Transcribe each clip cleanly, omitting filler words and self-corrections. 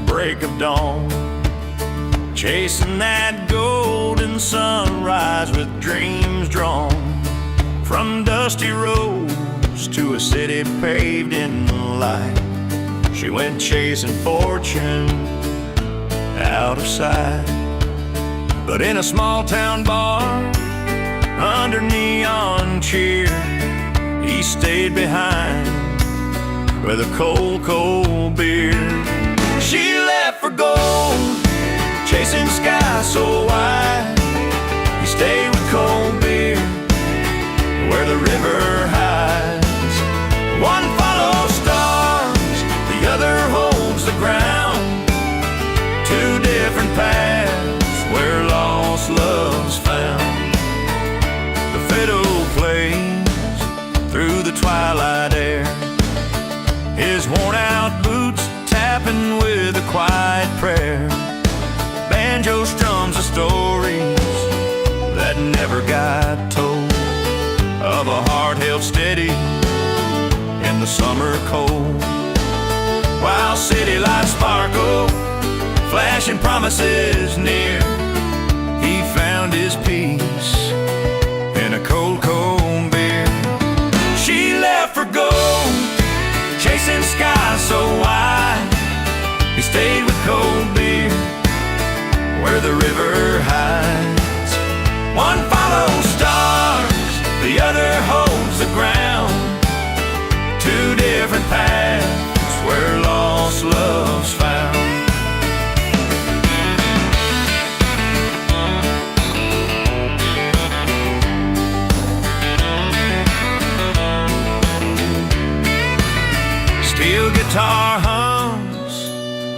break of dawn, chasing that golden sunrise with dreams drawn from dusty roads to a city paved in light. She went chasing fortune out of sight, but in a small town bar under neon cheer, he stayed behind with a cold, cold beer. She left for gold, chasing skies so wide. He stayed with cold beer where the river hides. One follows stars, the other holds the ground. Two different paths where lost love's found. The fiddle plays through the twilight air, his worn-out boots tapping with a quiet prayer. Banjo strums the stories that never got told, of a heart held steady in the summer cold. While city lights sparkle, flashing promises near, he found his peace in a cold, cold beer. She left for gold, chasing skies so wide. He stayed with cold beer where the river hides. One follows stars, the other holds the ground. Two different paths where lost love's found. Steel guitar hums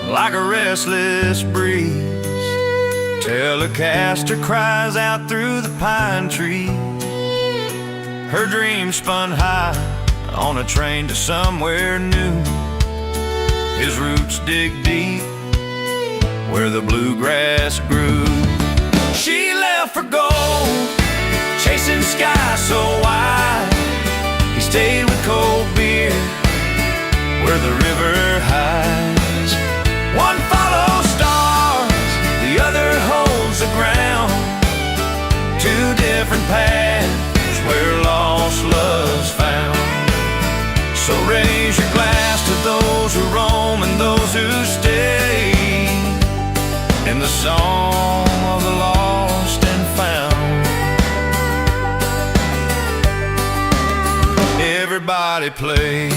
like a restless breeze. Telecaster cries out through the pine trees. Her dreams spun high on a train to somewhere new. His roots dig deep where the bluegrass grew. She left for gold, chasing skies so wide. He stayed with cold beer where the river hides. One follows stars, the other holds the ground. Two different paths where lost love's found. So raise your glass to those who roam and those who stay in the song of the lost and found. Everybody plays.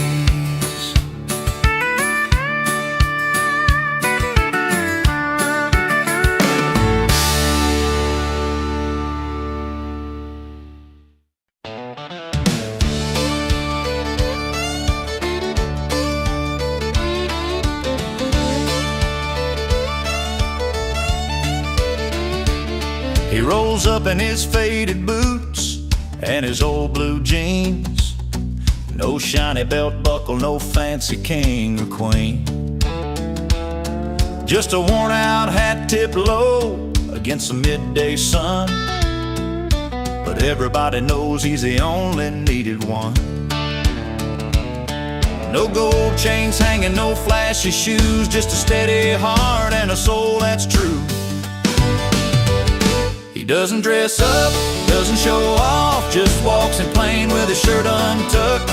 He rolls up in his faded boots and his old blue jeans. No shiny belt buckle, no fancy king or queen. Just a worn out hat tipped low against the midday sun. But everybody knows he's the only needed one. No gold chains hanging, no flashy shoes, just a steady heart and a soul that's true. He doesn't dress up, doesn't show off, just walks in plain with his shirt untucked.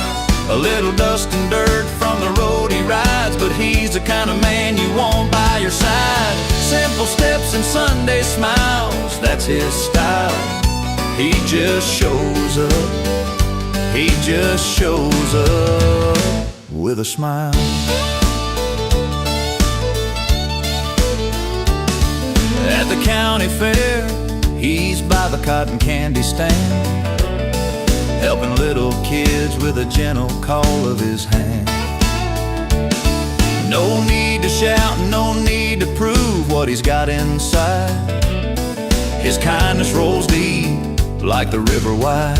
A little dust and dirt from the road he rides, but he's the kind of man you want by your side. Simple steps and Sunday smiles, that's his style. He just shows up, he just shows up with a smile. At the county fair, he's by the cotton candy stand, helping little kids with a gentle call of his hand. No need to shout, no need to prove what he's got inside. His kindness rolls deep like the river wide.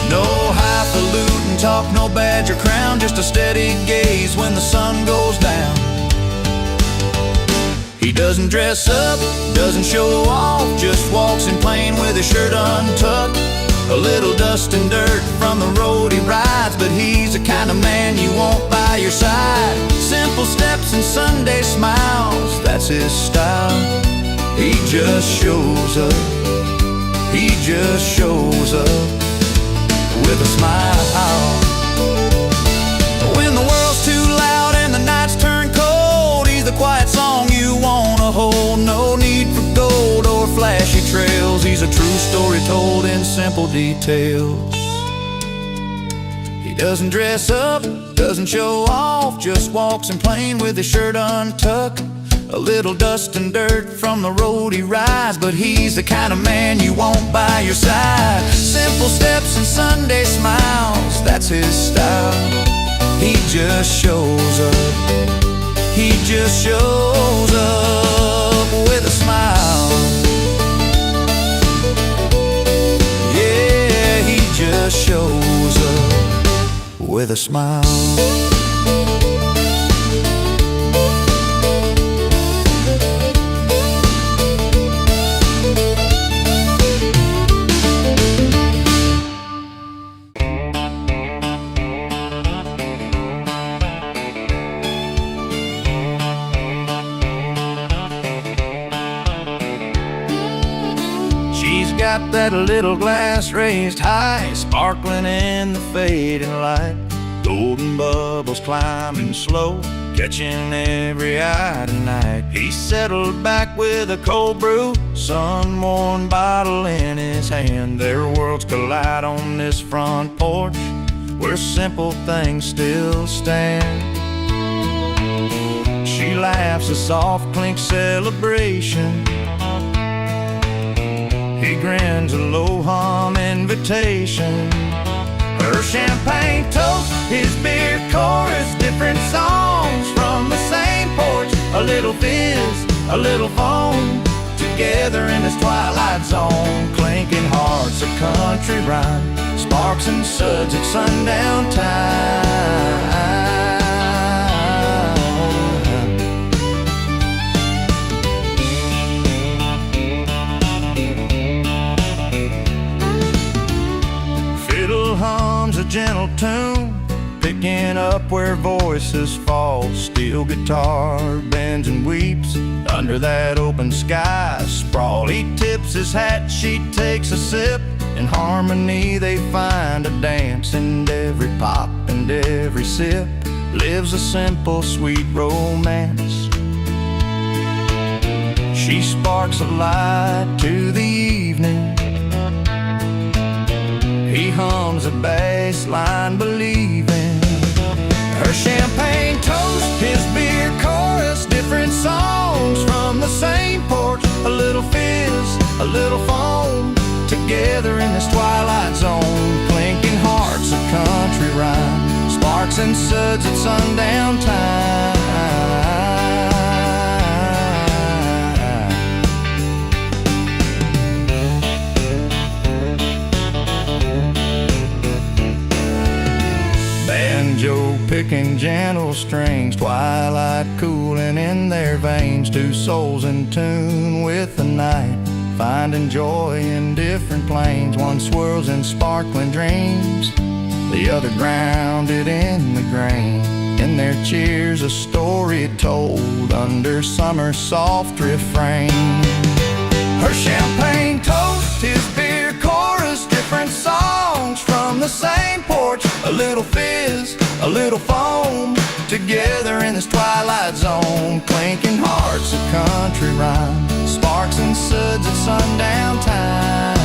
No highfalutin talk, no badge or crown, just a steady gaze when the sun goes down. He doesn't dress up, doesn't show off, just walks in plain with his shirt untucked. A little dust and dirt from the road he rides, but he's the kind of man you want by your side. Simple steps and that's his style. He just shows up, he just shows up with a smile. When the world's too loud and the nights turn cold, he's the quiet song you wanna hold. No need for gold or flashy trails, he's a true story told in simple details. He doesn't dress up, doesn't show off, just walks in plain with his shirt untucked. A little dust and dirt from the road he rides, but he's the kind of man you want by your side. Simple steps and Sunday smiles, that's his style. He just shows up, he just shows up with a smile. Yeah, he just shows up with a smile. She's got that little glass raised high, sparkling in the fading light. Golden bubbles climbing slow, catching every eye tonight. He's settled back with a cold brew, sun-worn bottle in his hand. Their worlds collide on this front porch, where simple things still stand. She laughs a soft clink celebration, he grins a low hum invitation. Her champagne toast, his beer chorus, different songs from the same porch. A little fizz, a little foam, together in this twilight zone. Clinking hearts, a country rhyme, sparks and suds at sundown time. Hums a gentle tune, picking up where voices fall. Steel guitar bends and weeps under that open sky sprawl. He tips his hat, she takes a sip. In harmony they find a dance, and every pop and every sip lives a simple sweet romance. She sparks a light to the evening, he hums a bass line believing. Her champagne toast, his beer chorus, different songs from the same porch. A little fizz, a little foam, together in this twilight zone. Clinking hearts, a country rhyme, sparks and suds at sundown time. Banjo picking gentle strings, twilight cooling in their veins. Two souls in tune with the night, finding joy in different planes. One swirls in sparkling dreams, the other grounded in the grain. In their cheers a story told under summer's soft refrain. Her champagne toast, his beer chorus, different songs from the same porch. A little fizz, a little foam, together in this twilight zone. Clinking hearts, a country rhyme, sparks and suds at sundown time.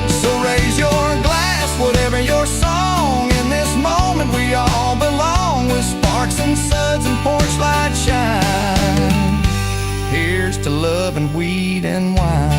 So raise your glass, whatever your song. In this moment we all belong, with sparks and suds and porch light shine. Here's to love and weed and wine.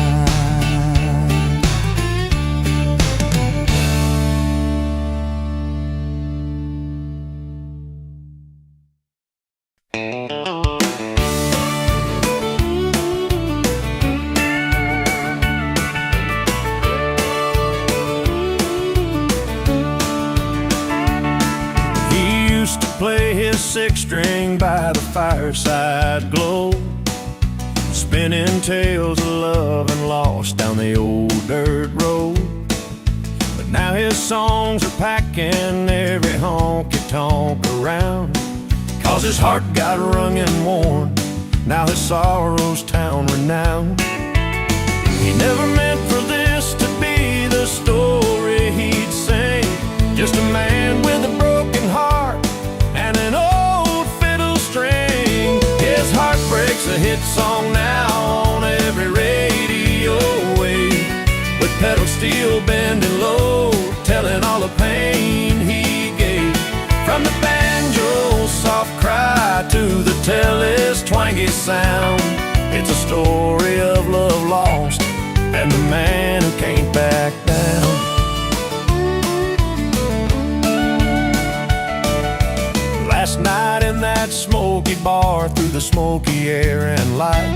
Play his six-string by the fireside glow, spinning tales of love and loss down the old dirt road. But now his songs are packing their every honky-tonk around, 'cause his heart got wrung and worn, now his sorrow's town renowned. He never meant for this to be the story he'd sing, just a man with a broken heart and an old fiddle string. His heart breaks a hit song now on every radio wave, with pedal steel bending low, telling all the pain he gave. From the banjo's soft cry to the telly's twangy sound, it's a story of love lost and the man who can't back down. Last night in that smoky bar, through the smoky air and light,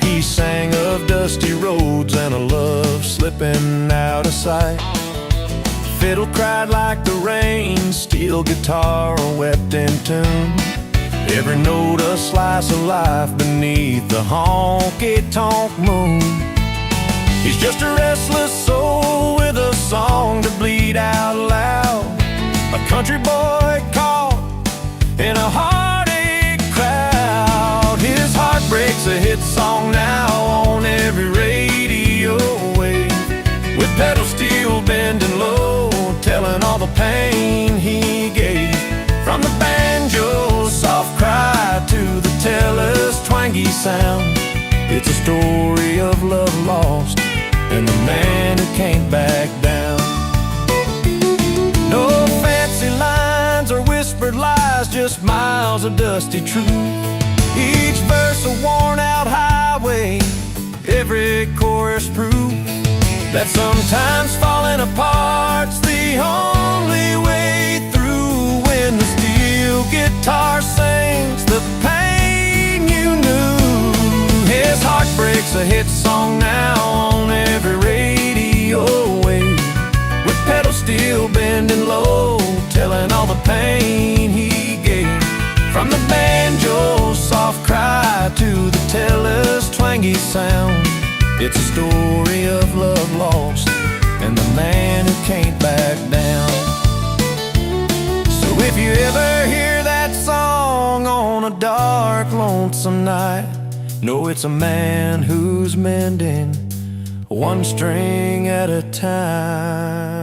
he sang of dusty roads and a love slipping out of sight. Fiddle cried like the rain, steel guitar wept in tune, every note a slice of life beneath the honky-tonk moon. He's just a restless soul with a song to bleed out loud, a country boy caught in a heartache crowd. His heart breaks a hit song now on every radio wave, with pedal steel bending low, telling all the pain he gave. From the banjo's soft cry to the teller's twangy sound, it's a story of love lost and the man who can't back down. No fancy lines or whispered lies, just miles of dusty truth, each verse a worn-out highway, every chorus proof that sometimes falling apart's the only way through. When the steel guitar sings the pain you knew, his heart breaks a hit song now on every radio wave, with pedal steel bending low, telling all the pain he gave. From the banjo's soft cry to the teller's twangy sound, it's a story of love lost and the man who can't back down. So if you ever hear that song on a dark, lonesome night, know it's a man who's mending one string at a time.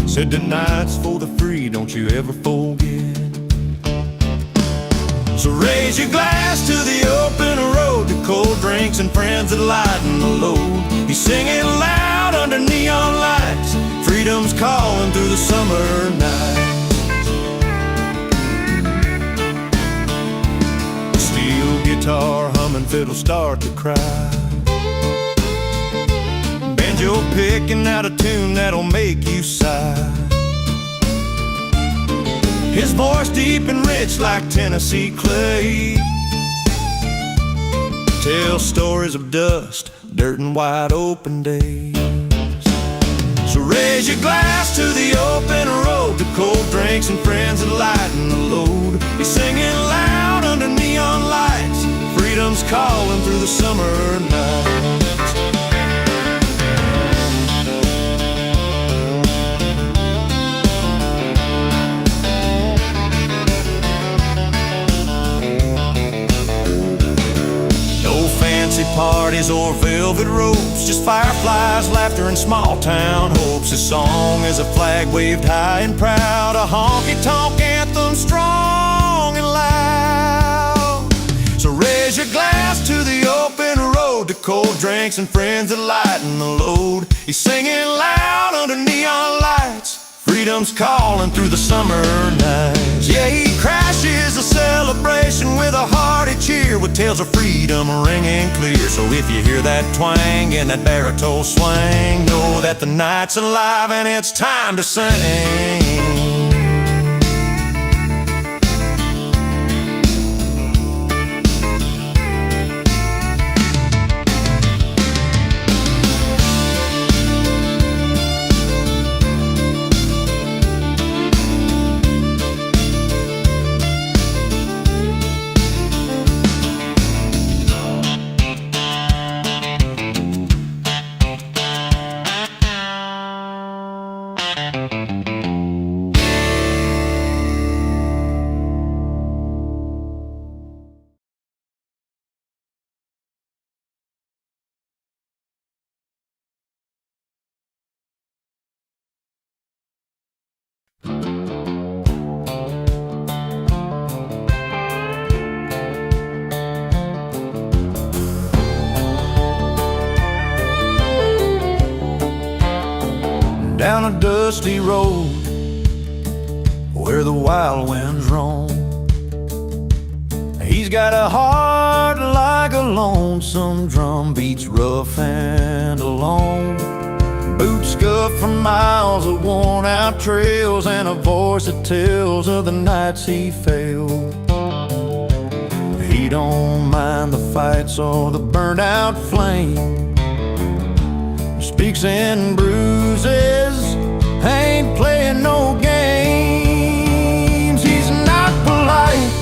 Said tonight's for the free, don't you ever forget. So raise your glass to the open road, to cold drinks and friends that lighten the load. He's singing loud under neon lights, freedom's calling through the summer nights. Steel guitar humming, fiddle start to cry, banjo picking out a tune that'll make you sigh. His voice deep and rich like Tennessee clay, tells stories of dust, dirt and wide open days. So raise your glass to the open road, to cold drinks and friends that lighten the load. He's singing loud under neon lights, freedom's calling through the summer nights. Parties or velvet ropes, just fireflies, laughter, and small town hopes. His song is a flag waved high and proud, a honky-tonk anthem strong and loud. So raise your glass to the open road, to cold drinks and friends that lighten the load. He's singing loud under neon lights, freedom's calling through the summer nights. Yeah, he crashes a celebration with a hearty cheer, with tales of freedom ringing clear. So if you hear that twang and that baritone swing, know that the night's alive and it's time to sing. down a dusty road where the wild winds roam. He's got a heart like a lonesome drum, beats rough and alone. Boots scuffed from miles of worn out trails, and a voice that tells of the nights he failed. He don't mind the fights or the burnt out flame, speaks in bruises, ain't playing no games. He's not polite,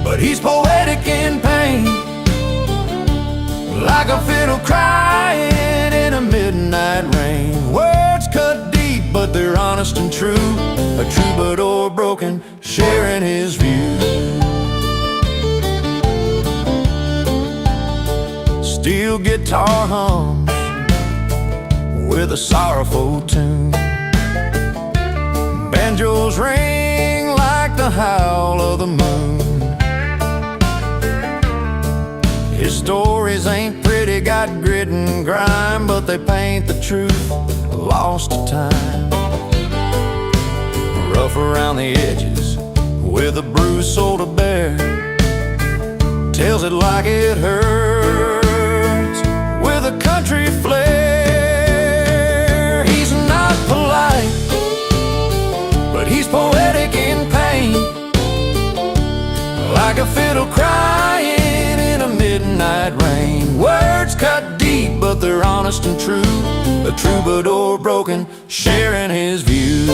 but he's poetic in pain, like a fiddle crying in a midnight rain. Words cut deep, but they're honest and true, a troubadour broken, sharing his view. Steel guitar hums with a sorrowful tune, banjos ring like the howl of the moon. His stories ain't pretty, got grit and grime, but they paint the truth, lost to time. Rough around the edges with a bruised soul to bear, tells it like it hurts with a country flair. He's not polite, but he's poetic in pain, like a fiddle crying in a midnight rain. Words cut deep, but they're honest and true, a troubadour broken, sharing his view.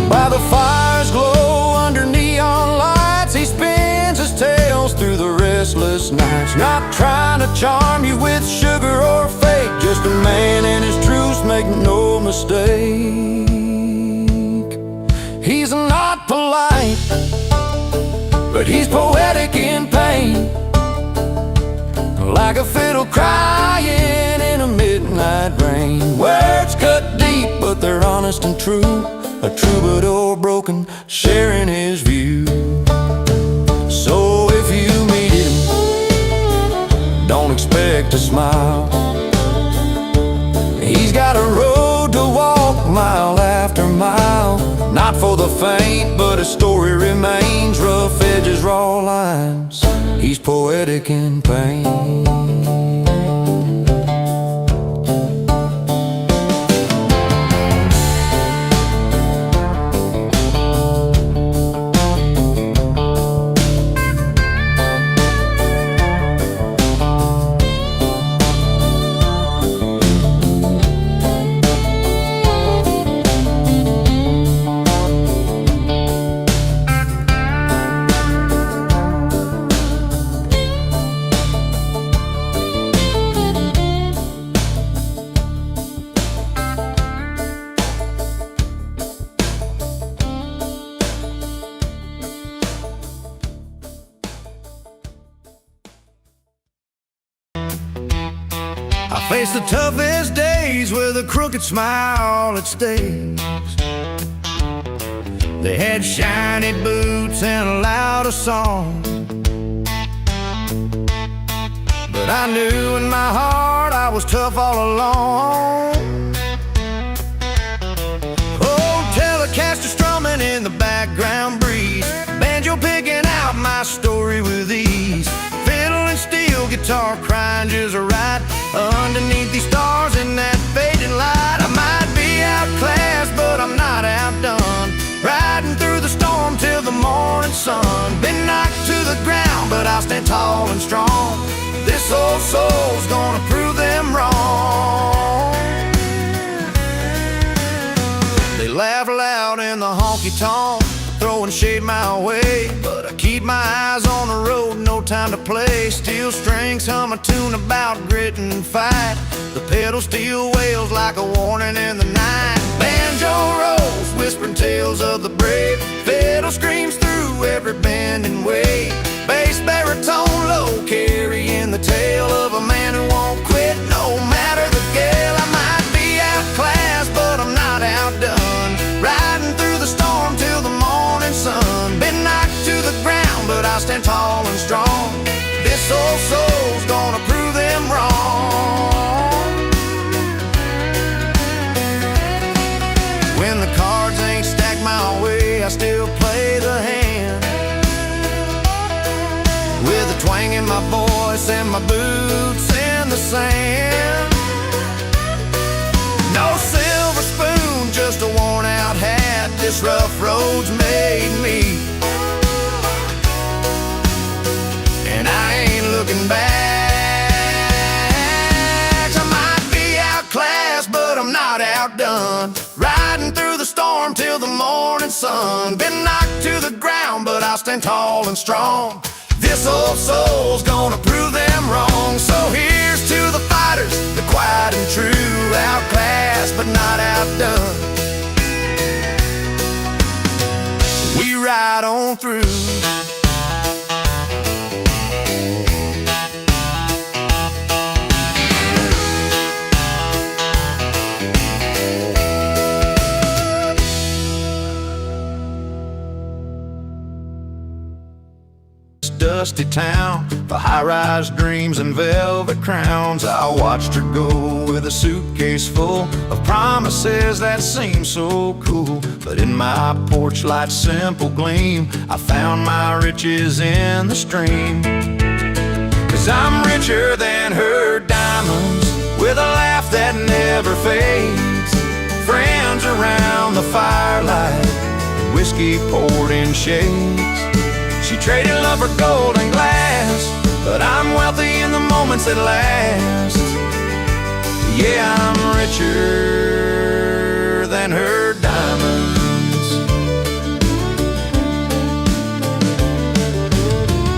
By the fire's glow under neon lights, he spins his tales through the restless nights, not trying to charm you with sugar or fake, just a man and his truths, make no mistake. He's not polite, but he's poetic in pain, like a fiddle crying in a midnight rain. Words cut deep, but they're honest and true, a troubadour broken, sharing his view. So if you meet him, don't expect a smile. He's got a road to walk mile after mile, not for the faint, but his story remains. Rough edges, raw lines, he's poetic in pain. I faced the toughest days with a crooked smile that stays. They had shiny boots and a louder song, but I knew in my heart I was tough all along. Oh, Telecaster strumming in the background breeze, banjo picking out my story with ease, fiddle and steel guitar crying just right underneath these stars in that fading light. I might be outclassed, but I'm not outdone, riding through the storm till the morning sun. Been knocked to the ground, but I'll stand tall and strong. This old soul's gonna prove them wrong. They laugh loud in the honky-tonk, throwing shade my way, but I keep my eyes on the road, no time to play. Steel strings hum a tune about grit and fight, the pedal steel wails like a warning in the night. Banjo rolls, whispering tales of the brave, fiddle screams through every bend and wave, bass baritone low carrying the tale of a man who won't quit no matter the gale. I might be outclassed, but I'm not outdone, riding through the storm till the morning sun. Been knocked to the ground, but I stand tall and strong. This old soul's gonna prove them wrong. when the cards ain't stacked my way, I still play the hand, with a twang in my voice and my boots in the sand. No silver spoon, just a worn out hat. This rough road's made me, and I ain't looking back. I might be outclassed, but I'm not outdone. Riding through the storm till the morning sun. Been knocked to the ground, but I'll stand tall and strong. This old soul's gonna prove them wrong. So here's to the fighters, the quiet and true. Outclassed, but not outdone. We ride on through. Dusty town, for high-rise dreams and velvet crowns. I watched her go with a suitcase full of promises that seemed so cool. But in my porch light's simple gleam, I found my riches in the stream. 'Cause I'm richer than her diamonds, with a laugh that never fades. Friends around the firelight, whiskey poured in shades. She traded love for gold and glass, but I'm wealthy in the moments that last. Yeah, I'm richer than her diamonds.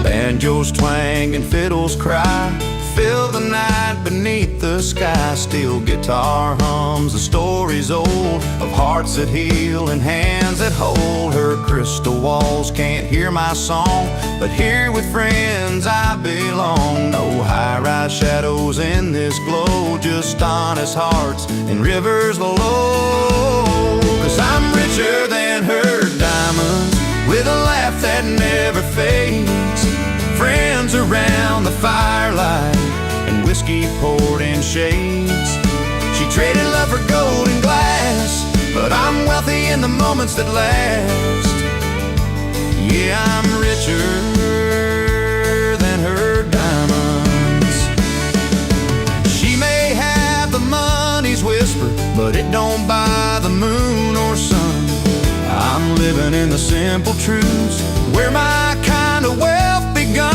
Banjos twang and fiddles cry, fill the night beneath the sky. Steel guitar hums the stories old of hearts that heal and hands that hold. Her crystal walls can't hear my song, but here with friends I belong. No high-rise shadows in this glow, just honest hearts and rivers below. 'Cause I'm richer than her diamonds, with a laugh that never fades. Friends around the firelight, and whiskey poured in shades. She traded love for gold and glass, but I'm wealthy in the moments that last. Yeah, I'm richer than her diamonds. She may have the money's whisper, but it don't buy the moon or sun. I'm living in the simple truths, where my kind of wealth begun.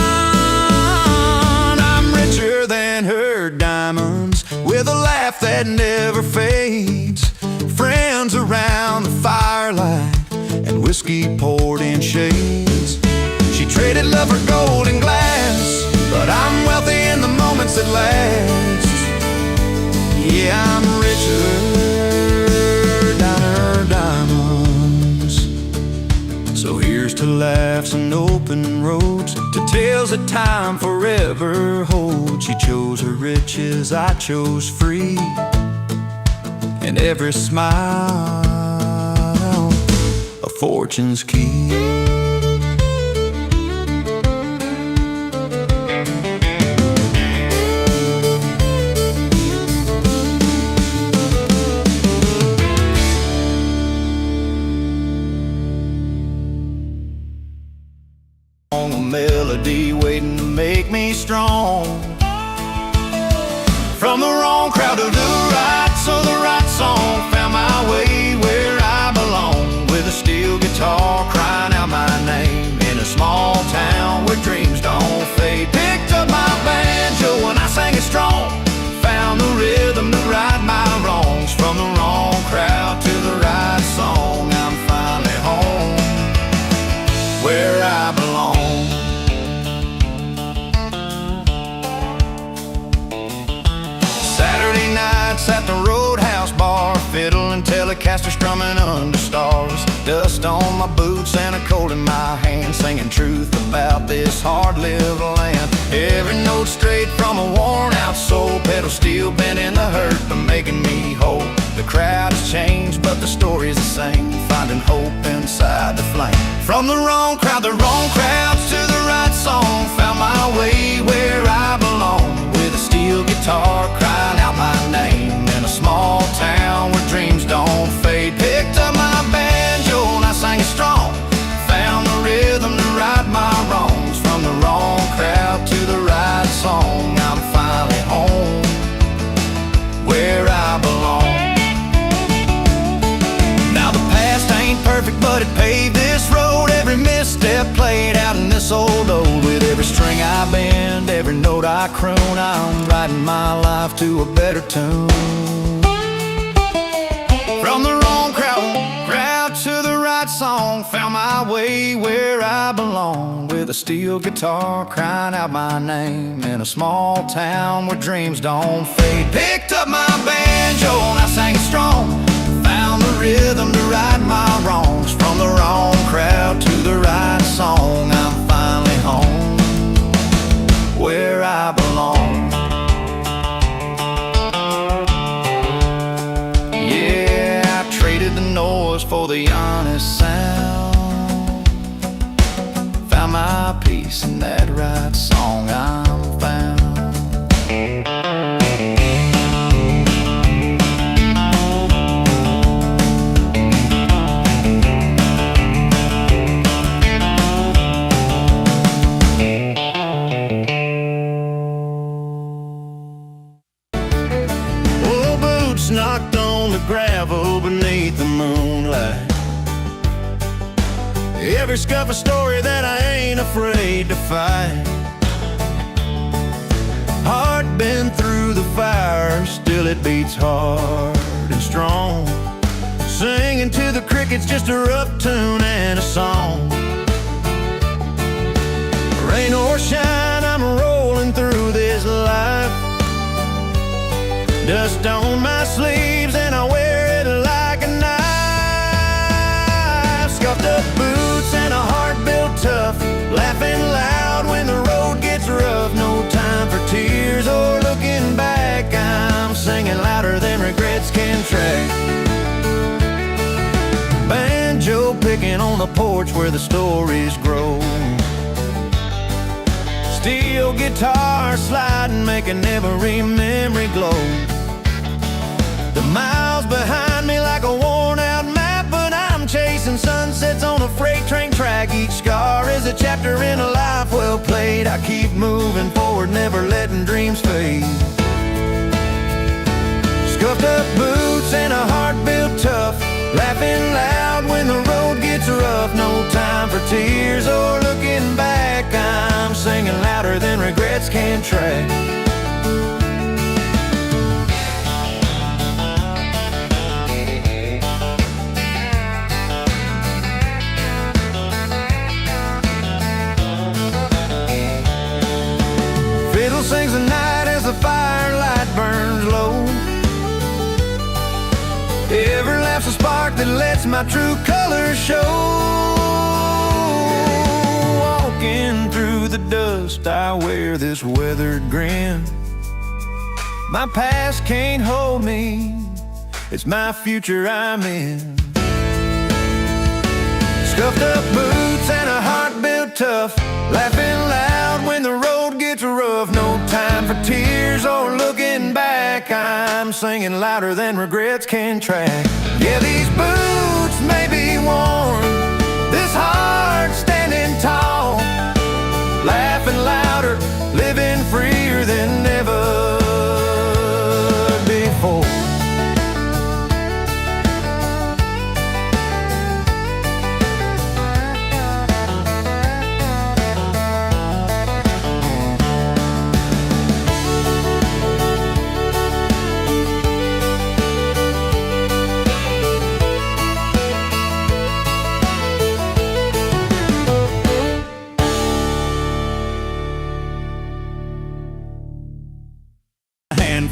I'm richer than her diamonds, with a laugh that never fades. Friends around the firelight, and whiskey poured in shades. She traded love for gold and glass, but I'm wealthy in the moments that last. Yeah, I'm richer than her diamonds. So here's to laughs and open roads, to tales that time forever holds. She chose her riches, I chose free, and every smile a fortune's key. A melody waiting to make me strong. From the wrong crowd to the right, so the right song found my way where I belong. With a steel guitar crying out my name, in a small town where dreams don't fade. Picked up my banjo and I sang it strong, found the rhythm to right my wrongs. From the wrong crowd to the right song, I'm finally home where I belong. Saturday nights at the Roadhouse bar, fiddle and Telecaster strumming under stars. Dust on my boots and a cold in my hand, singing truth about this hard-lived land. Every note straight from a worn-out soul, pedal steel bent in the hurt, but making me whole. The crowd has changed, but the story's the same, finding hope inside the flame. From the wrong crowd, the wrong crowds, to the right song, found my way where I belong. With a steel guitar crying out my name, in a small town where dreams don't fade. Picked up song, I'm finally home, where I belong. Now the past ain't perfect, but it paved this road. Every misstep played out in this old ode. With every string I bend, every note I croon, I'm writing my life to a better tune. From the wrong crowd to the right song, found my way where I belong. With a steel guitar crying out my name, in a small town where dreams don't fade. Picked up my banjo and I sang strong, found the rhythm to right my wrongs. From the wrong crowd to the right song, I'm finally home, where I belong. Noise for the honest sound, found my peace in that right song, I'm found. Old boots knocked on the gravel beneath the moonlight. Every scuff a story that I ain't afraid to fight. Heart been through the fire, still it beats hard and strong. Singing to the crickets, just a rough tune and a song. Rain or shine, I'm rolling through this life. Dust on my sleeves and I wear it like a knife. Scuffed up boots and a heart built tough, laughing loud when the road gets rough. No time for tears or looking back, I'm singing louder than regrets can track. Banjo picking on the porch where the stories grow. Steel guitar sliding, making every memory glow. The miles behind me like a worn out map, but I'm chasing sunsets on a freight train track. Each scar is a chapter in a life well played. I keep moving forward, never letting dreams fade. Scuffed up boots and a heart built tough, laughing loud when the road gets rough. No time for tears or looking back, I'm singing louder than regrets can track. Fiddle sings the night as the firelight burns low. Every laugh's a spark that lets my true colors show. Walking through the dust, I wear this weathered grin. My past can't hold me, it's my future I'm in. Scuffed up boots and a heart built tough, laughing loud when the road gets rough. No time for tears or looking back, I'm singing louder than regrets can track. Yeah, these boots may be worn, this heart standing tall, laughing louder, living freer than ever before.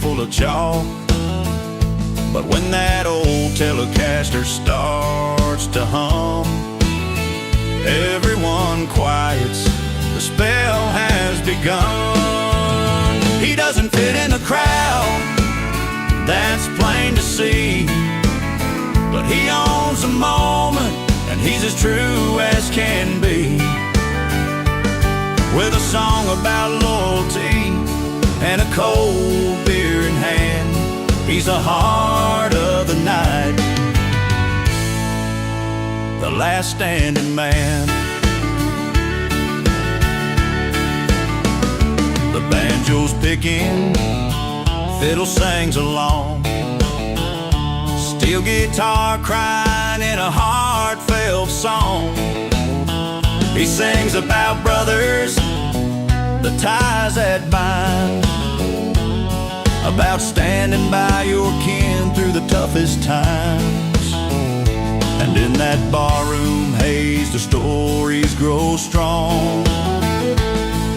Full of chalk, but when that old Telecaster starts to hum, everyone quiets, the spell has begun. He doesn't fit in the crowd, that's plain to see, but he owns the moment and he's as true as can be. With a song about loyalty and a cold beer in hand, he's the heart of the night, the last standing man. The Banjo's picking, fiddle sings along, steel guitar crying in a heartfelt song. He sings about brothers, the ties that bind, about standing by your kin through the toughest times. And in that barroom haze, the stories grow strong,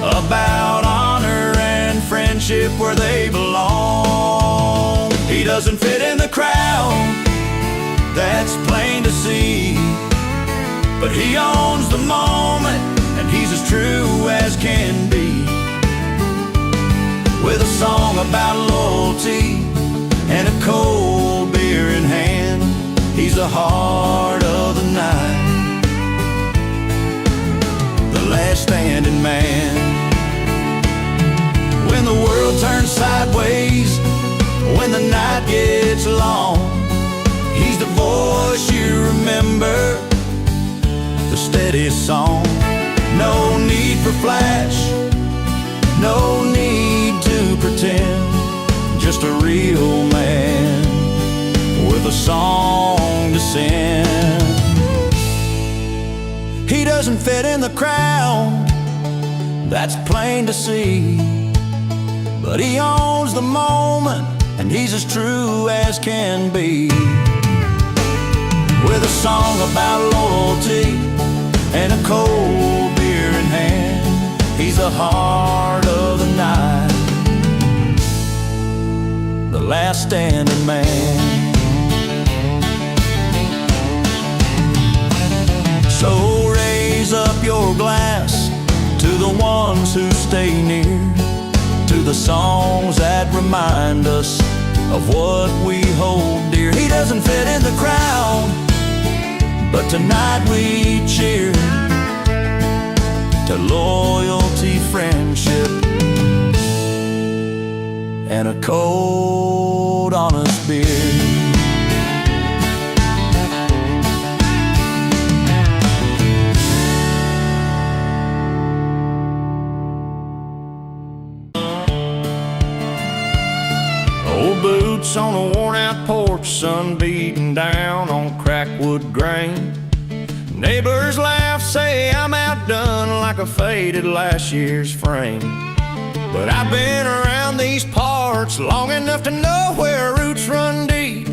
about honor and friendship where they belong. He doesn't fit in the crowd, that's plain to see, but he owns the moment, and he's as true as can be. With a song about loyalty and a cold beer in hand, he's the heart of the night, the last standing man. When the world turns sideways, when the night gets long, he's the voice you remember, the steady song. No need for flash, no need to pretend, just a real man with a song to send. He doesn't fit in the crowd, that's plain to see, but he owns the moment, and he's as true as can be. With a song about loyalty and a cold beer in hand, he's the heart of the night, the last standing man. So raise up your glass to the ones who stay near, to the songs that remind us of what we hold dear. He doesn't fit in the crowd, but tonight we cheer to loyalty, friendship, and a cold, honest beer. Old boots on a worn-out porch, sun beating down on crackwood grain. Neighbors laugh, say I'm outdone like a faded last year's frame. But I've been around these parts long enough to know where roots run deep.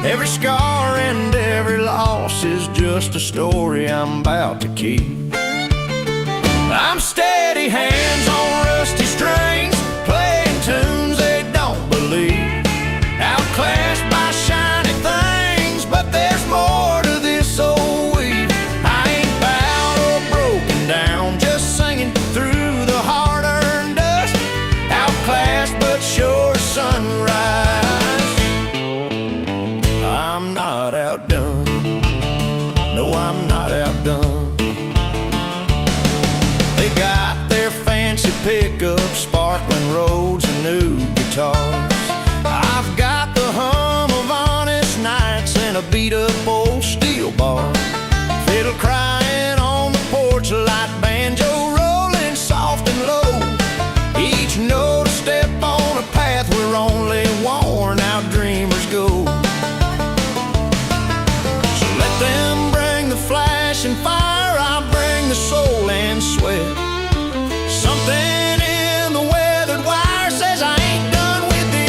Every scar and every loss is just a story I'm about to keep. I'm steady hands on rusty strings, playing tunes they don't believe. Outclassed by shiny things, but there's more to this old weave. I ain't bowed or broken down, just singing through the hard-earned dust. Outclassed but sure as sunrise, I'm not outdone. No, I'm not outdone. They got their fancy pickups, sparkling roads, and new guitars. I've got the hum of honest nights and a beat-up old steel bar. Fiddle crying on the porch, light banjo rolling soft and low. Each note a step on a path where only worn-out dreamers go. So let them bring the flash and fire, I'll bring the soul and sweat. Something in the weathered wire says I ain't done with this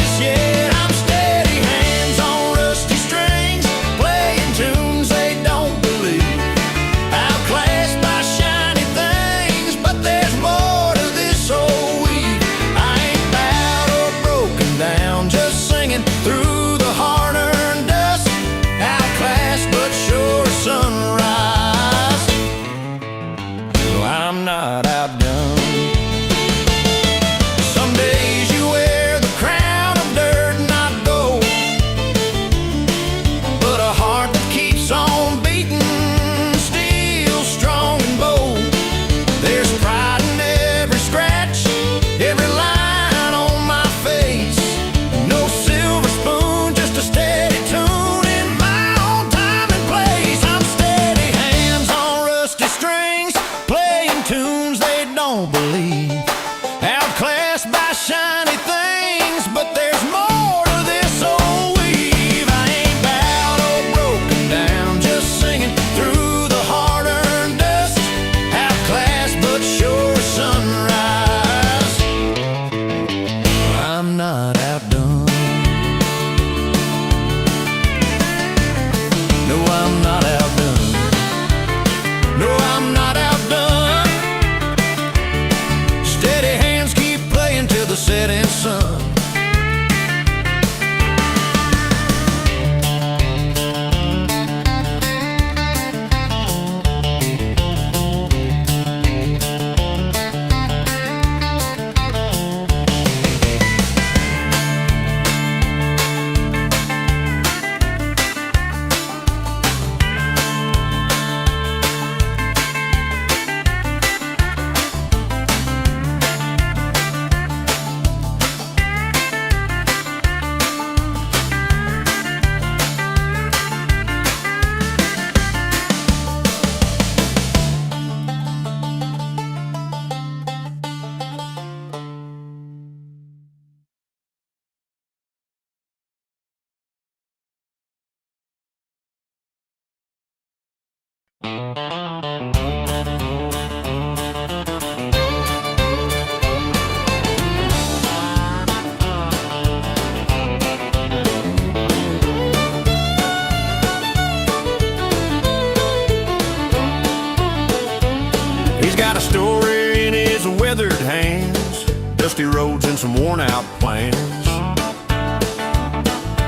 weathered hands, dusty roads and some worn-out plans.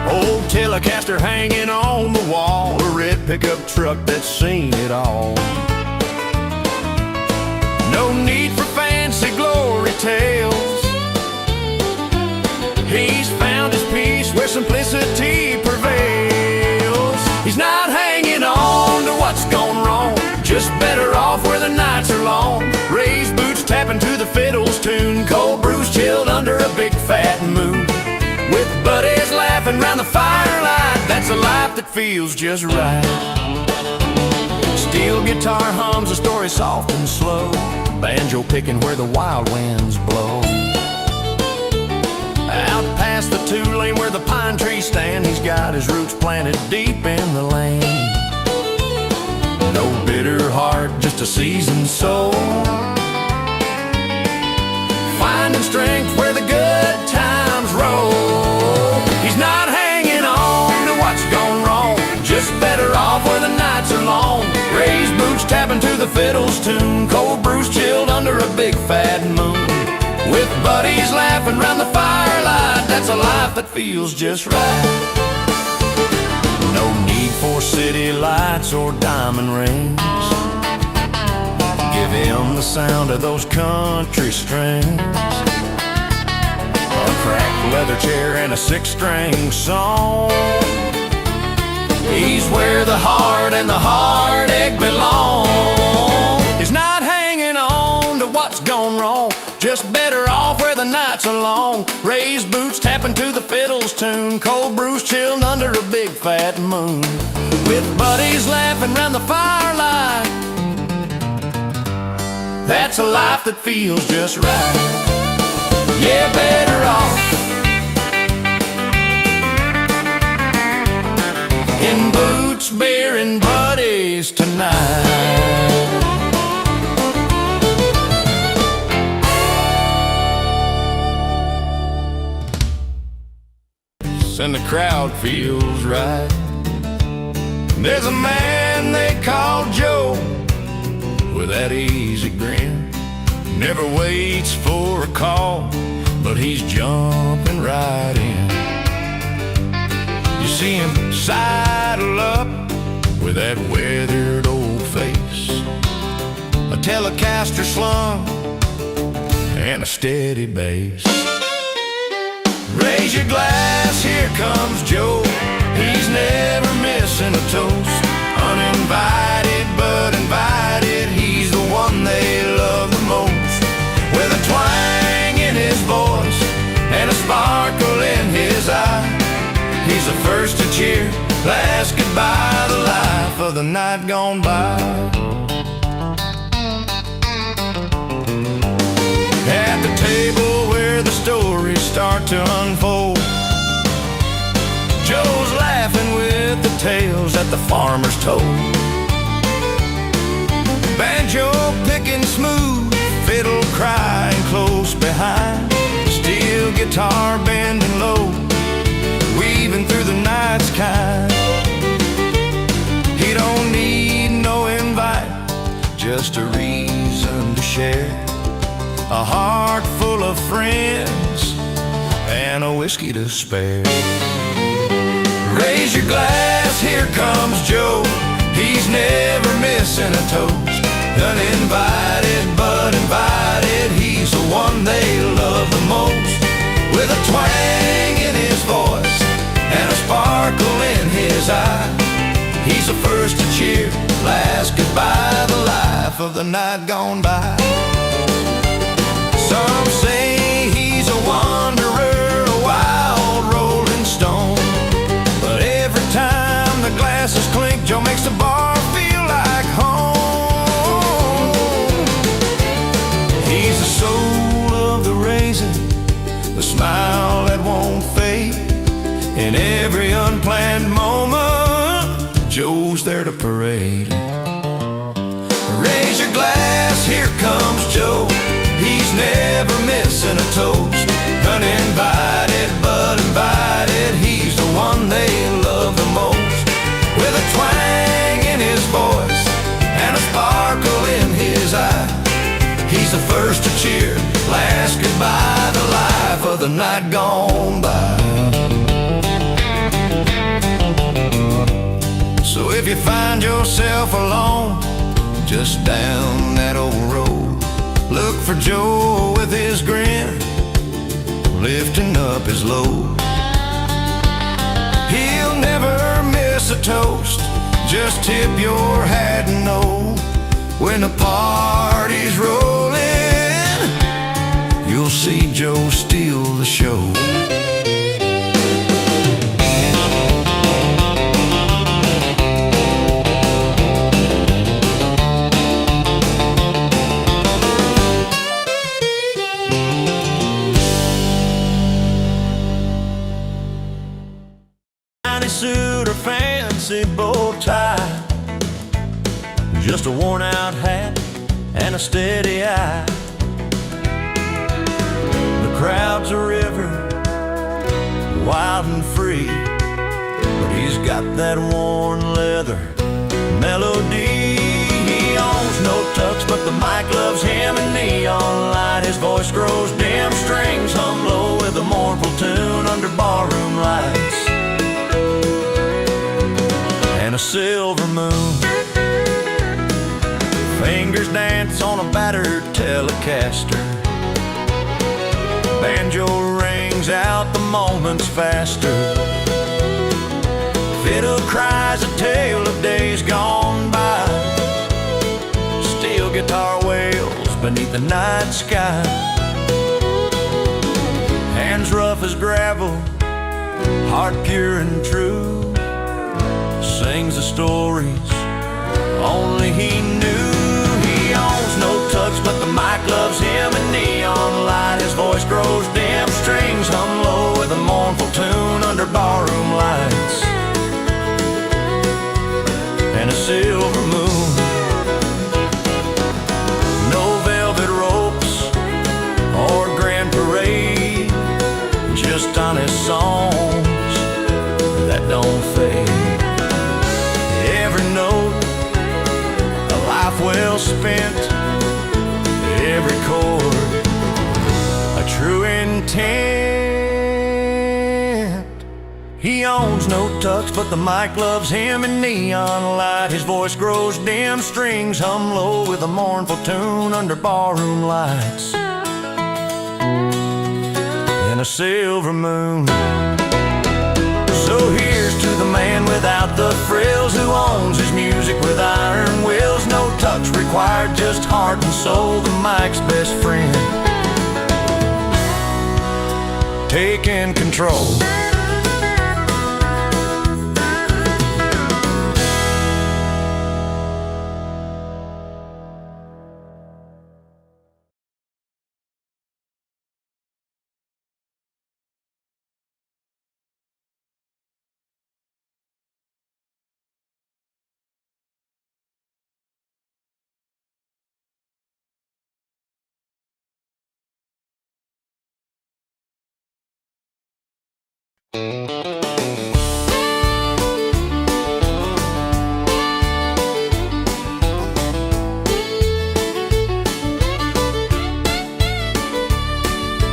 Old Telecaster hanging on the wall, a red pickup truck that's seen it all. No need for fancy glory tales. He's found his peace where simplicity prevails. He's not hanging on to what's gone wrong, just better off where the nights are long. Raised boots tapping to the fiddle's tune, cold brews chilled under a big fat moon. With buddies laughing round the firelight, that's a life that feels just right. Steel guitar hums a story soft and slow, banjo picking where the wild winds blow. Out past the two-lane where the pine trees stand, he's got his roots planted deep in the land. No bitter heart, just a seasoned soul, finding strength where the good times roll. He's not hanging on to what's gone wrong, just better off where the nights are long. Raised boots tapping to the fiddle's tune, cold brews chilled under a big fat moon. With buddies laughing round the firelight, that's a life that feels just right. No need for city lights or diamond rings, give him the sound of those country strings. A cracked leather chair and a six-string song. He's where the heart and the heartache belong. He's not hanging on to what's gone wrong, just better off where the nights are long. Raised boots tapping to the fiddle's tune, cold brews chilled under a big fat moon. With buddies laughing round the firelight, that's a life that feels just right. Yeah, better off in boots, beer, and buddies tonight. And the crowd feels right. There's a man they call Joe with that easy grin, never waits for a call, but he's jumping right in. You see him sidle up with that weathered old face, a Telecaster slung and a steady bass. Raise your glass, here comes Joe. He's never missing a toast. Uninvited but invited, he's the one they love the most. With a twang in his voice and a sparkle in his eye, he's the first to cheer, last goodbye, the life of the night gone by. At the table where the stories start to unfold, Joe's laughing with the tales that the farmers told. Banjo picking smooth, fiddle crying close behind, steel guitar bending low, weaving through the night sky. He don't need no invite, just a reason to share, a heart full of friends and a whiskey to spare. Raise your glass, here comes Joe. He's never missing a toast. Uninvited but invited, he's the one they love the most. With a twang in his voice and a sparkle in his eye, he's the first to cheer, last goodbye, the life of the night gone by. Some say he's a wanderer, a wild rolling stone, but every time the glasses clink, Joe makes the bar feel like home. He's the soul of the raisin, the smile that won't fade. In every unplanned moment, Joe's there to parade. Raise your glass, here comes Joe. He's never missing a toast. Uninvited but invited, he's the one they love the most. With a twang in his voice and a sparkle in his eye, he's the first to cheer, of the night gone by. So if you find yourself alone just down that old road, look for Joe with his grin, lifting up his load. He'll never miss a toast, just tip your hat and know when the party's rolling, you'll see Joe steal the show. Suit or fancy bow tie, just a worn out hat and a steady eye. The crowd's a river, wild and free, but he's got that worn leather melody. He owns no tux, but the mic loves him, and neon light, his voice grows dim, strings hum low with a mournful tune under barroom lights and a silver moon. Fingers dance on a battered Telecaster, banjo rings out the moments faster, fiddle cries a tale of days gone by, steel guitar wails beneath the night sky. Hands rough as gravel, heart pure and true, sings the stories only he knew. He owns no tux, but the mic loves him, and neon light, his voice grows dim, strings hum low with a mournful tune under barroom lights and a silver moon. No velvet ropes or grand parade, just honest songs that don't fade. Every note, a life well spent, every chord, a true intent. He owns no tux, but the mic loves him, and neon light, his voice grows dim, strings hum low with a mournful tune under barroom lights and a silver moon. So here's to the man without the frills, who owns his music with iron wills. No touch required, just heart and soul, the mic's best friend, taking control.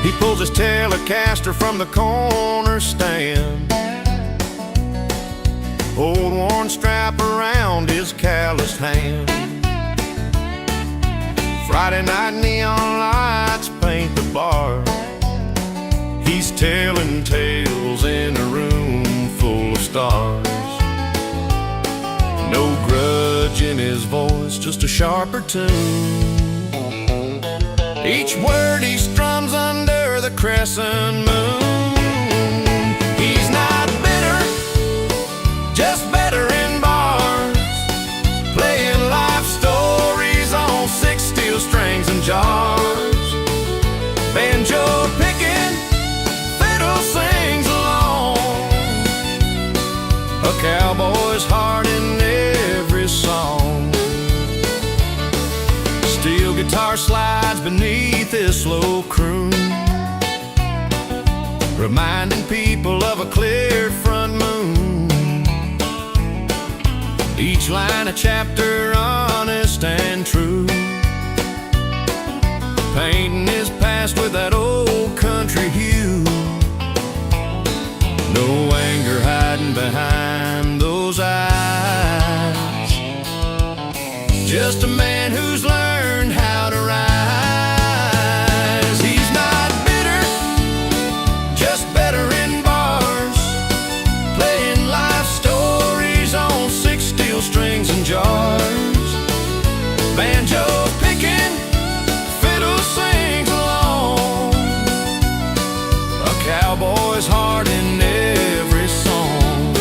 He pulls his Telecaster from the corner stand, old worn strap around his calloused hand. Friday night neon lights paint the bar, he's telling tales in a room full of stars. No grudge in his voice, just a sharper tune. Each word he strums under the crescent moon. He's not bitter, just better in bars, playing life stories on 6 steel strings and jars. Banjo picking, fiddle sings along, a cowboy's heart in every song. Steel guitar slides beneath his slow croon, reminding people of a clear front moon. Each line a chapter honest and true, painting his past with that old country hue. No anger hiding behind those eyes. Just a man who's learned how to rise. He's not bitter, just better in bars, playing life stories on 6 steel strings and jars. Banjo picking, fiddle sings along, a cowboy's heart in every song.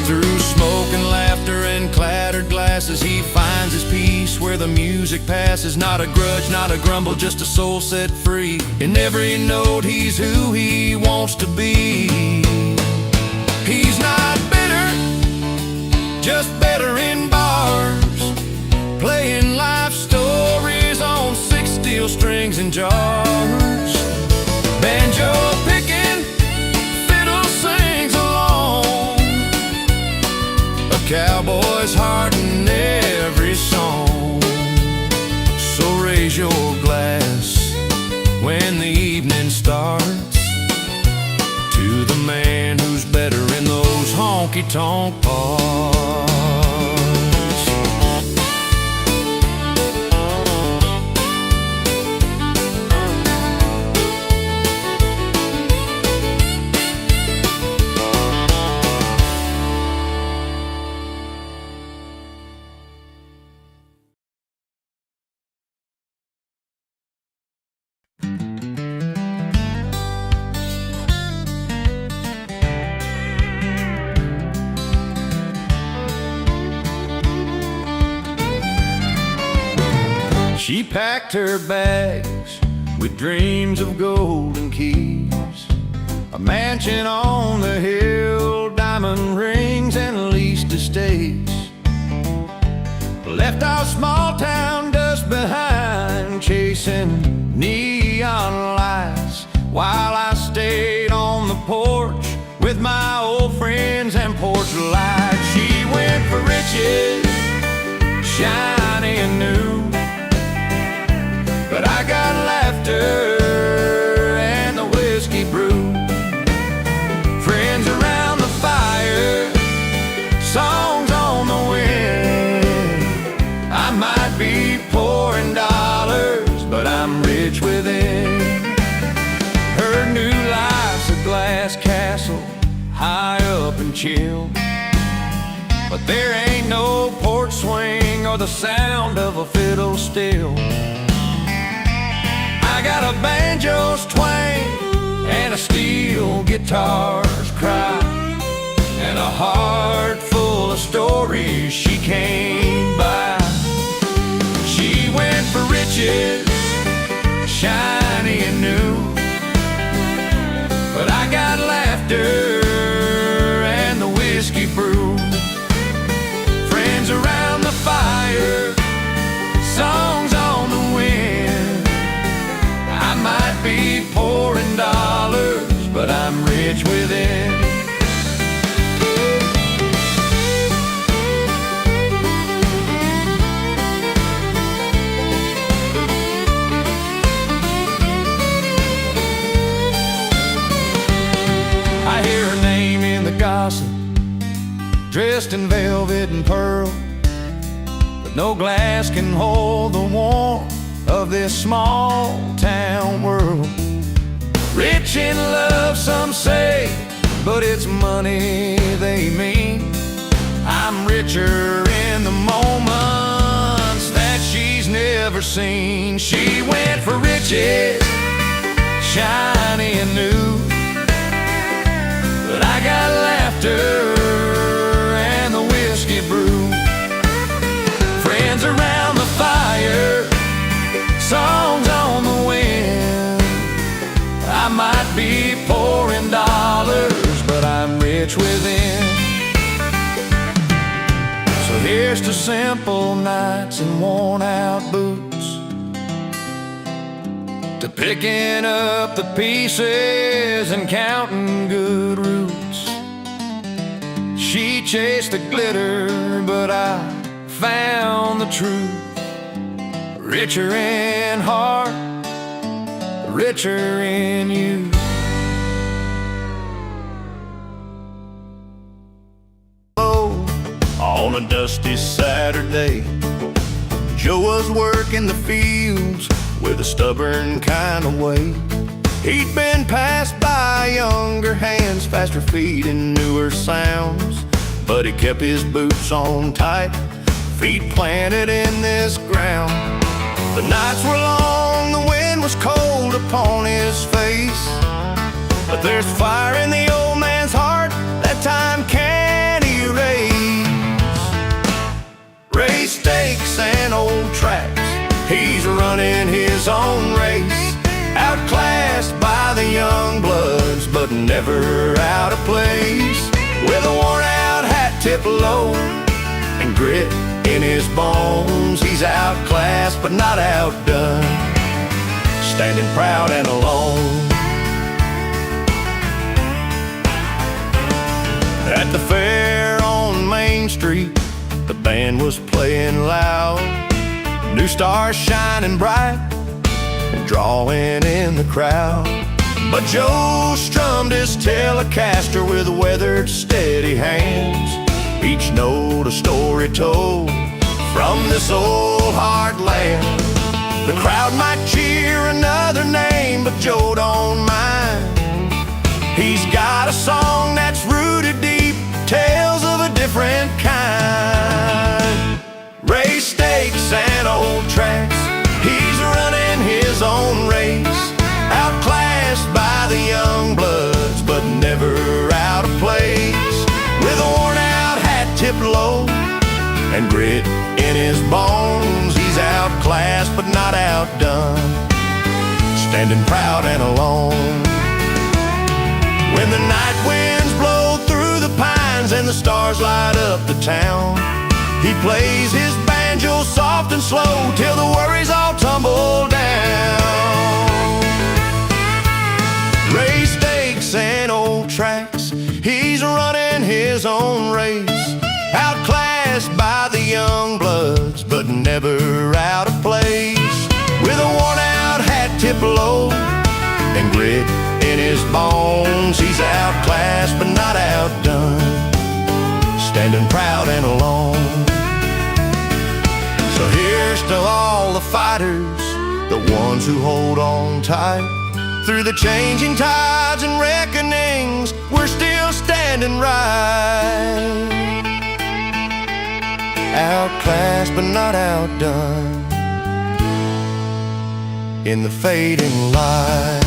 Through smoke and laughter and clattered glasses, he finds his peace where the music passes. Not a grudge, not a grumble, just a soul set free. In every note he's who he wants to be. He's not bitter, just better in bars, playing life stories on 6 steel strings and jars. Banjo picking, fiddle sings along, a cowboy's heart in every song. So raise your glass when the evening starts to the man who's better in those honky-tonk parts. She packed her bags with dreams of golden keys, a mansion on the hill, diamond rings and leased estates. Left our small town dust behind, chasing neon lights, while I stayed on the porch with my old friends and porch lights. She went for riches, shiny and new, but I got laughter and the whiskey brew. Friends around the fire, songs on the wind. I might be poor in dollars, but I'm rich within. Her new life's a glass castle, high up and chill, but there ain't no porch swing or the sound of a fiddle still. I got a banjo's twang and a steel guitar's cry, and a heart full of stories she can't buy. She went for riches, shiny and new, but I got laughter and the whiskey brew. Friends around the fire, songs on the wind. I might be poor in dollars, but I'm rich within. I hear her name in the gossip, dressed in velvet and pearl, but no glass can hold the warmth of this small town world. Rich in love, some say, but it's money they mean. I'm richer in the moments that she's never seen. She went for riches, shiny and new, but I got laughter and the whiskey brew. Friends around the fire, songs on the wind. I might be poor in dollars, but I'm rich within. So here's to simple nights and worn out boots, to picking up the pieces and counting good roots. She chased the glitter, but I found the truth. Richer in heart, richer in youth. On a dusty Saturday, Joe was working the fields with a stubborn kind of way. He'd been passed by younger hands, faster feet and newer sounds, but he kept his boots on tight, feet planted in this ground. The nights were long, the wind was cold upon his face, but there's fire in the old man's heart that time can't erase. Race stakes and old tracks, he's running his own race, outclassed by the young bloods, but never out of place. With a worn-out hat tipped low and grit in his bones, he's outclassed but not outdone, standing proud and alone. At the fair on Main Street, the band was playing loud, new stars shining bright and drawing in the crowd. But Joe strummed his Telecaster with weathered, steady hands, each note a story told from this old heartland. The crowd might cheer another name, but Joe don't mind. He's got a song that's rooted deep, tales of a different kind. Race stakes and old tracks, he's running his own race, outclassed by the young bloods, but never out of place. With a worn-out hat tipped low and grit in his bones, he's outclassed but not outdone, standing proud and alone. When the night winds blow through the pines and the stars light up the town, he plays his banjo soft and slow till the worries all tumble down. Race stakes and old tracks, he's running his own race, outclassed by the young bloods, but never out of place. With a worn-out hat tipped low and grit in his bones, he's outclassed but not outdone, standing proud and alone. So here's to all the fighters, the ones who hold on tight. Through the changing tides and reckonings, we're still standing right, outclassed but not outdone, in the fading light.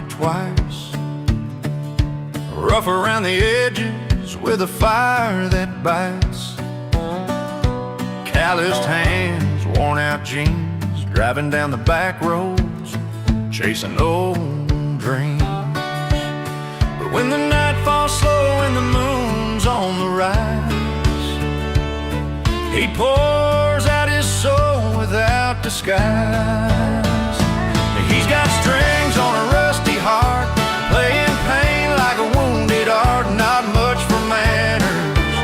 Twice, rough around the edges with a fire that bites, calloused hands, worn out jeans, driving down the back roads, chasing old dreams. But when the night falls slow and the moon's on the rise, he pours out his soul without disguise. He's got strings on a rusty heart, playing pain like a wounded art. Not much for manners,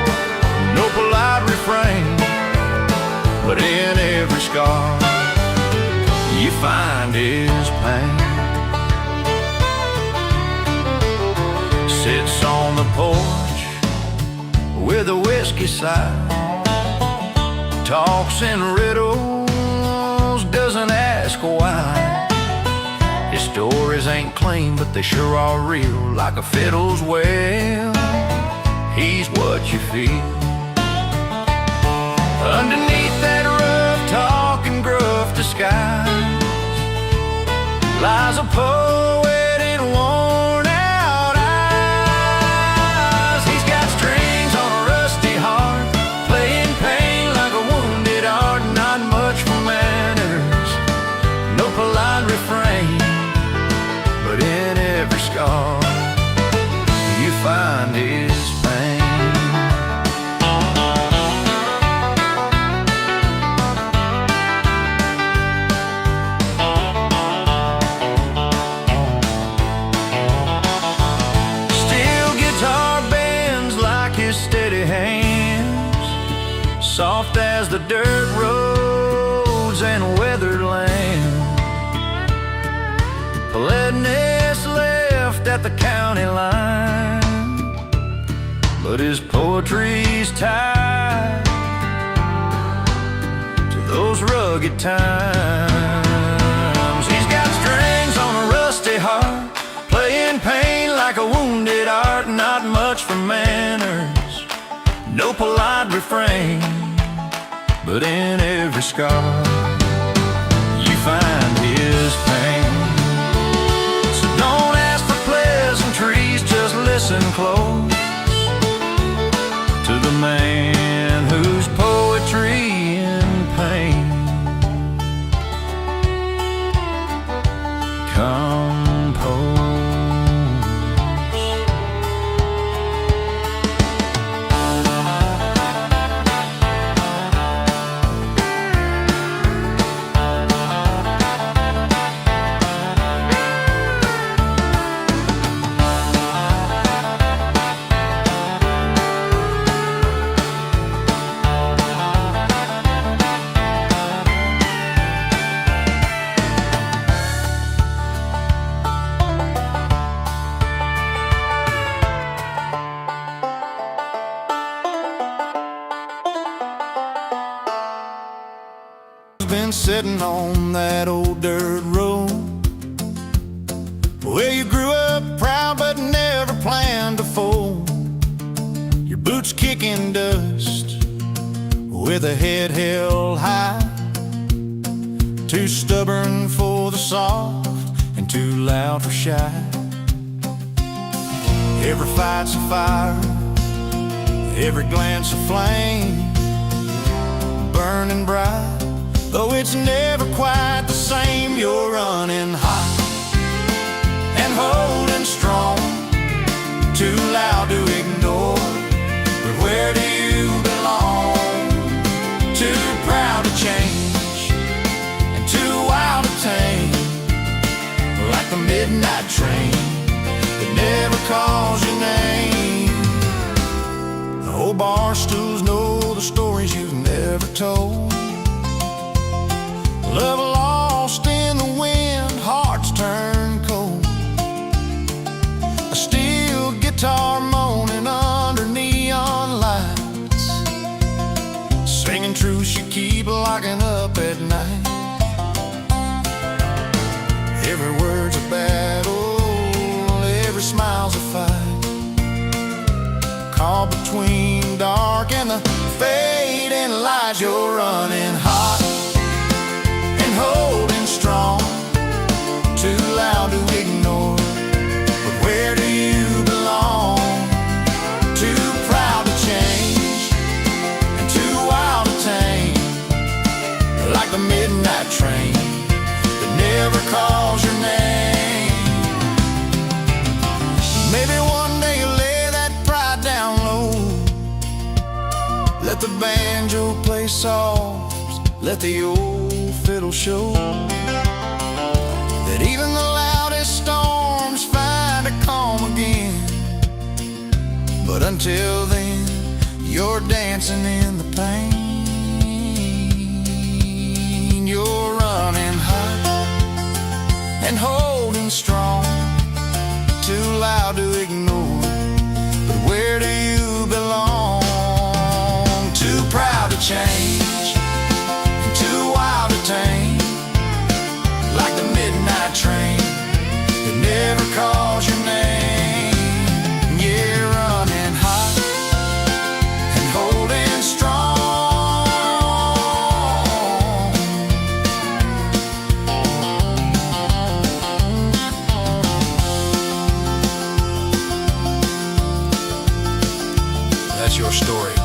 no polite refrain, but in every scar you find his pain. Sits on the porch with a whiskey side, talks in riddles, doesn't ask why. His stories ain't clean, but they sure are real, like a fiddle's well. He's what you feel. Underneath that rough talk and gruff disguise lies a poet in worn out eyes. He's got strings on a rusty heart, playing pain like a wounded art. Not much for manners, no polite refrain, but in every scar you find his pain. soft as the dirt roads and weathered land. Politeness left at the county line, but his poetry's tied to those rugged times. He's got strings on a rusty harp, playing pain like a wounded art. Not much for manners, no polite refrain, but in every scar you find his pain. So don't ask for pleasantries, just listen close to the man whose poetry in pain compose. Been sitting on that old dirt road where you grew up proud but never planned to fold. Your boots kicking dust with a head held high, too stubborn for the soft and too loud for shy. Every fight's a fire, every glance a flame, burning bright, though it's never quite the same. You're running hot and holding strong, too loud to ignore, but where do you belong? Too proud to change and too wild to tame, like the midnight train that never calls your name. The old bar stools know the stories you've never told. Love lost in the wind, hearts turn cold. A steel guitar moaning under neon lights, singing truths you keep locking up at night. Every word's a battle, every smile's a fight, caught between dark and the fading light. You're running hot, holding strong, too loud to ignore, but where do you belong? Too proud to change and too wild to tame, like the midnight train that never calls your name. Maybe one day you'll lay that pride down low, let the banjo play soft, let the old fiddle show that even the loudest storms find a calm again. But until then, you're dancing in the pain. You're running hot and holding strong, too loud to ignore, but where do you belong? Too proud to change, too wild to tame, like the midnight train that never calls your name. Yeah, running hot and holding strong. That's your story.